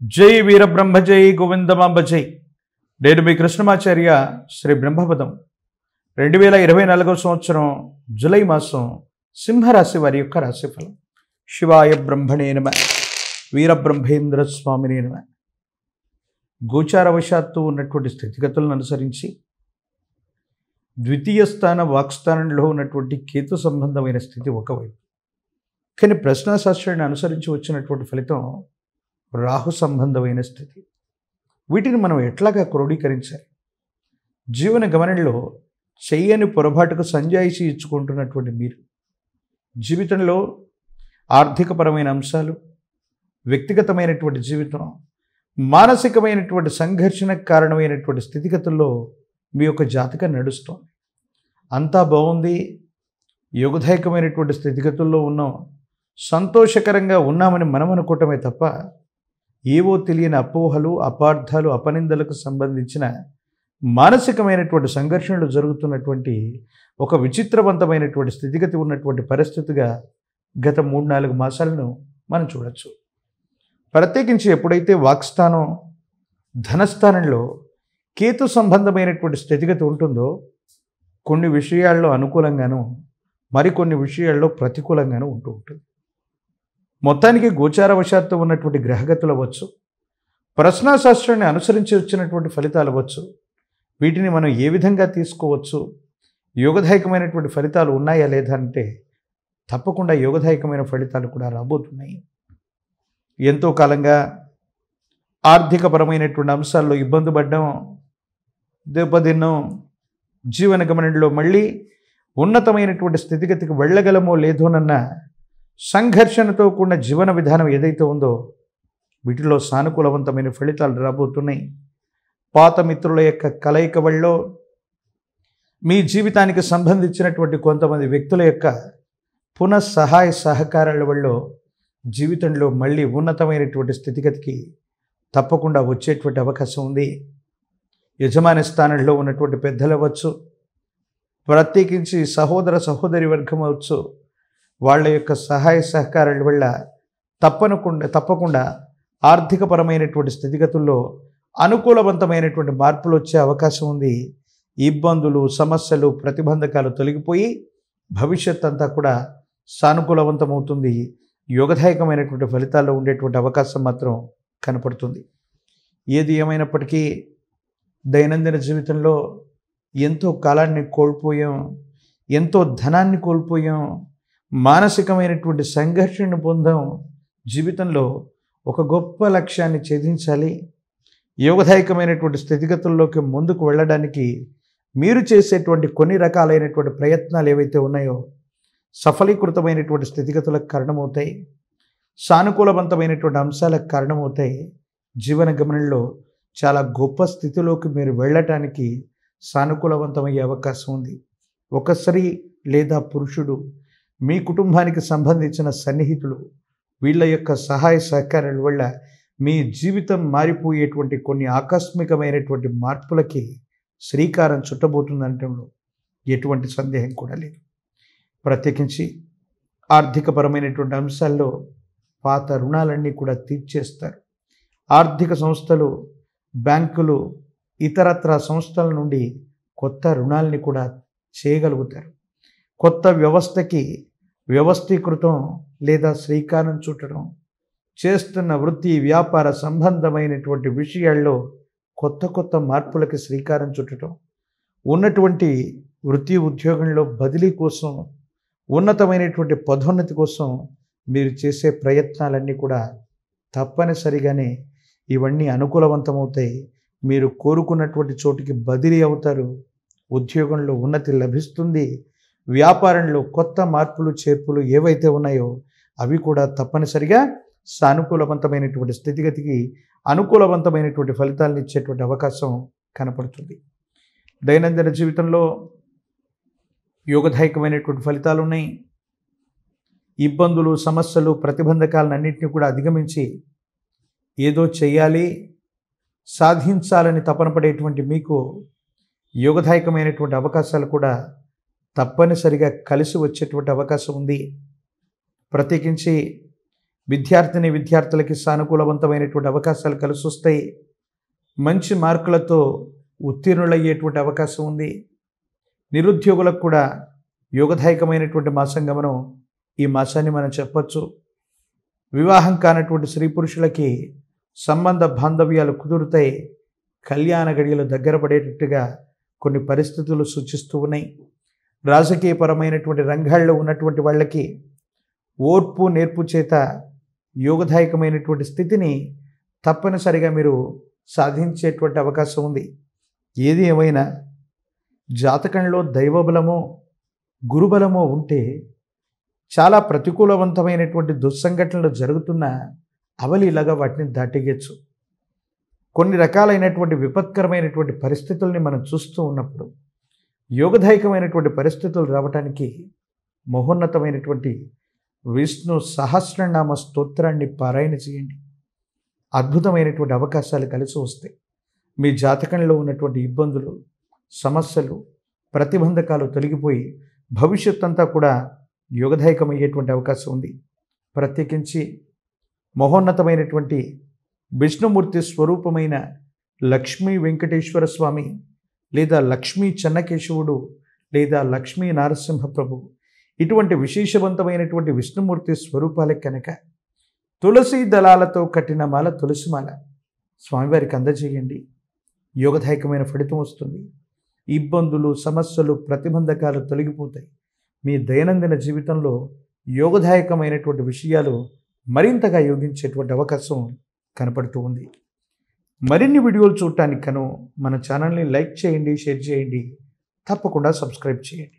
జై వీరబ్రహ్మ జై గోవిందమాంబ జై. నేను మీ కృష్ణమాచార్య. శ్రీ బ్రహ్మపదం 2024 సంవత్సరం జూలై మాసం సింహరాశి వారి యొక్క రాశిఫలం. శివాయ బ్రహ్మణే నమ, వీరబ్రహ్మేంద్ర స్వామినే నమ. గోచారవశాత్తు ఉన్నటువంటి స్థితిగతులను అనుసరించి ద్వితీయ స్థాన వాక్స్థానంలో ఉన్నటువంటి కేతు సంబంధమైన స్థితి ఒకవైపు, కానీ ప్రశ్నాశాస్త్రాన్ని అనుసరించి వచ్చినటువంటి ఫలితం రాహు సంబంధమైన స్థితి. వీటిని మనం ఎట్లాగా క్రోడీకరించాలి? జీవన గమనంలో చెయ్యని పొరపాటుకు సంజాయిషి ఇచ్చుకుంటున్నటువంటి మీరు జీవితంలో ఆర్థికపరమైన అంశాలు, వ్యక్తిగతమైనటువంటి జీవితం, మానసికమైనటువంటి సంఘర్షణకు కారణమైనటువంటి స్థితిగతుల్లో మీ యొక్క జాతకం నడుస్తోంది. అంతా బాగుంది, యోగదాయకమైనటువంటి స్థితిగతుల్లో ఉన్నాం, సంతోషకరంగా ఉన్నామని మనం అనుకోవటమే తప్ప ఏవో తెలియని అపోహలు, అపార్థాలు, అపనిందలకు సంబంధించిన మానసికమైనటువంటి సంఘర్షణలు జరుగుతున్నటువంటి ఒక విచిత్రవంతమైనటువంటి స్థితిగతి ఉన్నటువంటి పరిస్థితిగా గత 3-4 మాసాలను మనం చూడవచ్చు. ప్రత్యేకించి ఎప్పుడైతే వాక్స్థానం, ధనస్థానంలో కేతు సంబంధమైనటువంటి స్థితిగతి ఉంటుందో కొన్ని విషయాల్లో అనుకూలంగాను, మరికొన్ని విషయాల్లో ప్రతికూలంగాను ఉంటూ ఉంటుంది. మొత్తానికి గోచారవశాత్తు ఉన్నటువంటి గ్రహగతులు అవ్వచ్చు, ప్రశ్నాశాస్త్రాన్ని అనుసరించి వచ్చినటువంటి ఫలితాలు అవ్వచ్చు, వీటిని మనం ఏ విధంగా తీసుకోవచ్చు? యోగదాయకమైనటువంటి ఫలితాలు ఉన్నాయా లేదా అంటే తప్పకుండా యోగదాయకమైన ఫలితాలు కూడా రాబోతున్నాయి. ఎంతో కాలంగా ఆర్థికపరమైనటువంటి అంశాల్లో ఇబ్బంది పడ్డం, దెబ్బతిన్నాం, జీవన గమనంలో మళ్ళీ ఉన్నతమైనటువంటి స్థితిగతికి వెళ్ళగలమో లేదోనన్న సంఘర్షణతో కూడిన జీవన విధానం ఏదైతే ఉందో వీటిలో సానుకూలవంతమైన ఫలితాలు రాబోతున్నాయి. పాత మిత్రుల యొక్క కలయిక వల్ల, మీ జీవితానికి సంబంధించినటువంటి కొంతమంది వ్యక్తుల యొక్క పునఃసహాయ సహకారాల వల్ల జీవితంలో మళ్ళీ ఉన్నతమైనటువంటి స్థితిగతికి తప్పకుండా వచ్చేటువంటి అవకాశం ఉంది. యజమాని స్థానంలో ఉన్నటువంటి పెద్దలు అవ్వచ్చు, ప్రత్యేకించి సహోదర సహోదరి వర్గం అవ్వచ్చు, వాళ్ళ యొక్క సహాయ సహకారాల వల్ల తప్పకుండా ఆర్థికపరమైనటువంటి స్థితిగతుల్లో అనుకూలవంతమైనటువంటి మార్పులు వచ్చే అవకాశం ఉంది. ఇబ్బందులు, సమస్యలు, ప్రతిబంధకాలు తొలగిపోయి భవిష్యత్ అంతా కూడా సానుకూలవంతమవుతుంది. యోగదాయకమైనటువంటి ఫలితాల్లో ఉండేటువంటి అవకాశం మాత్రం కనపడుతుంది. ఏది ఏమైనప్పటికీ దైనందిన జీవితంలో ఎంతో కాలాన్ని కోల్పోయాం, ఎంతో ధనాన్ని కోల్పోయాం, మానసికమైనటువంటి సంఘర్షణ పొందాం. జీవితంలో ఒక గొప్ప లక్ష్యాన్ని ఛేదించాలి, యోగదాయకమైనటువంటి స్థితిగతుల్లోకి ముందుకు వెళ్ళడానికి మీరు చేసేటువంటి కొన్ని రకాలైనటువంటి ప్రయత్నాలు ఏవైతే ఉన్నాయో సఫలీకృతమైనటువంటి స్థితిగతులకు కారణమవుతాయి, సానుకూలవంతమైనటువంటి అంశాలకు కారణమవుతాయి. జీవన గమనంలో చాలా గొప్ప స్థితిలోకి మీరు వెళ్ళటానికి సానుకూలవంతమయ్యే అవకాశం ఉంది. ఒక స్త్రీ లేదా పురుషుడు, మీ కుటుంబానికి సంబంధించిన సన్నిహితులు, వీళ్ళ యొక్క సహాయ సహకారాల వల్ల మీ జీవితం మారిపోయేటువంటి కొన్ని ఆకస్మికమైనటువంటి మార్పులకి శ్రీకారం చుట్టబోతుందంటంలో ఎటువంటి సందేహం కూడా లేదు. ప్రత్యేకించి ఆర్థికపరమైనటువంటి అంశాల్లో పాత రుణాలన్నీ కూడా తీర్చేస్తారు. ఆర్థిక సంస్థలు, బ్యాంకులు, ఇతరత్ర సంస్థల నుండి కొత్త రుణాలని కూడా చేయగలుగుతారు. కొత్త వ్యవస్థకి వ్యవస్థీకృతం లేదా శ్రీకారం చుట్టడం, చేస్తున్న వృత్తి వ్యాపార సంబంధమైనటువంటి విషయాల్లో కొత్త మార్పులకి శ్రీకారం చుట్టడం, ఉన్నటువంటి వృత్తి ఉద్యోగంలో బదిలీ కోసం, ఉన్నతమైనటువంటి పదోన్నతి కోసం మీరు చేసే ప్రయత్నాలన్నీ కూడా తప్పనిసరిగానే ఇవన్నీ అనుకూలవంతమవుతాయి. మీరు కోరుకున్నటువంటి చోటికి బదిలీ అవుతారు, ఉద్యోగంలో ఉన్నతి లభిస్తుంది, వ్యాపారంలో కొత్త మార్పులు చేర్పులు ఏవైతే ఉన్నాయో అవి కూడా తప్పనిసరిగా సానుకూలవంతమైనటువంటి స్థితిగతికి అనుకూలవంతమైనటువంటి ఫలితాలను ఇచ్చేటువంటి అవకాశం కనపడుతుంది. దైనందిన జీవితంలో యోగదాయకమైనటువంటి ఫలితాలు ఉన్నాయి. ఇబ్బందులు, సమస్యలు, ప్రతిబంధకాలన్నింటినీ కూడా అధిగమించి ఏదో చేయాలి, సాధించాలని తపన పడేటువంటి మీకు యోగదాయకమైనటువంటి అవకాశాలు కూడా తప్పనిసరిగా కలిసి వచ్చేటువంటి అవకాశం ఉంది. ప్రత్యేకించి విద్యార్థులకి సానుకూలవంతమైనటువంటి అవకాశాలు కలిసి వస్తాయి. మంచి మార్కులతో ఉత్తీర్ణులయ్యేటువంటి అవకాశం ఉంది. నిరుద్యోగులకు కూడా యోగదాయకమైనటువంటి మాసంగా మనం ఈ మాసాన్ని మనం చెప్పచ్చు. వివాహం కానటువంటి స్త్రీ పురుషులకి సంబంధ బాంధవ్యాలు కుదురుతాయి. కళ్యాణ గడియలు దగ్గర పడేటట్టుగా కొన్ని పరిస్థితులు సూచిస్తూ ఉన్నాయి. రాజకీయపరమైనటువంటి రంగాల్లో ఉన్నటువంటి వాళ్ళకి ఓర్పు నేర్పు చేత యోగదాయకమైనటువంటి స్థితిని తప్పనిసరిగా మీరు సాధించేటువంటి అవకాశం ఉంది. ఏది ఏమైనా జాతకంలో దైవబలమో గురుబలమో ఉంటే చాలా ప్రతికూలవంతమైనటువంటి దుస్సంఘటనలు జరుగుతున్న అవలీలగా వాటిని దాటేయచ్చు. కొన్ని రకాలైనటువంటి విపత్కరమైనటువంటి పరిస్థితుల్ని మనం చూస్తూ ఉన్నప్పుడు యోగదాయకమైనటువంటి పరిస్థితులు రావడానికి మహోన్నతమైనటువంటి విష్ణు సహస్రనామ స్తోత్రాన్ని పారాయణ చేయండి. అద్భుతమైనటువంటి అవకాశాలు కలిసి వస్తాయి. మీ జాతకంలో ఉన్నటువంటి ఇబ్బందులు, సమస్యలు, ప్రతిబంధకాలు తొలగిపోయి భవిష్యత్ అంతా కూడా యోగదాయకమయ్యేటువంటి అవకాశం ఉంది. ప్రత్యేకించి మహోన్నతమైనటువంటి విష్ణుమూర్తి స్వరూపమైన లక్ష్మీ వెంకటేశ్వర స్వామి లేదా లక్ష్మీ చెన్నకేశవుడు లేదా లక్ష్మీ నరసింహ ప్రభు ఇటువంటి విశేషవంతమైనటువంటి విష్ణుమూర్తి స్వరూపాలకు కనుక తులసి దళాలతో కట్టిన మాల తులసిమాల స్వామివారికి అందజేయండి. యోగదాయకమైన ఫలితం వస్తుంది. ఇబ్బందులు, సమస్యలు, ప్రతిబంధకాలు తొలగిపోతాయి. మీ దైనందిన జీవితంలో యోగదాయకమైనటువంటి విషయాలు మరింతగా యోగించేటువంటి అవకాశం కనపడుతూ ఉంది. మరిన్ని వీడియోలు చూడటానికి మన ఛానల్ని లైక్ చేయండి, షేర్ చేయండి, తప్పకుండా సబ్స్క్రైబ్ చేయండి.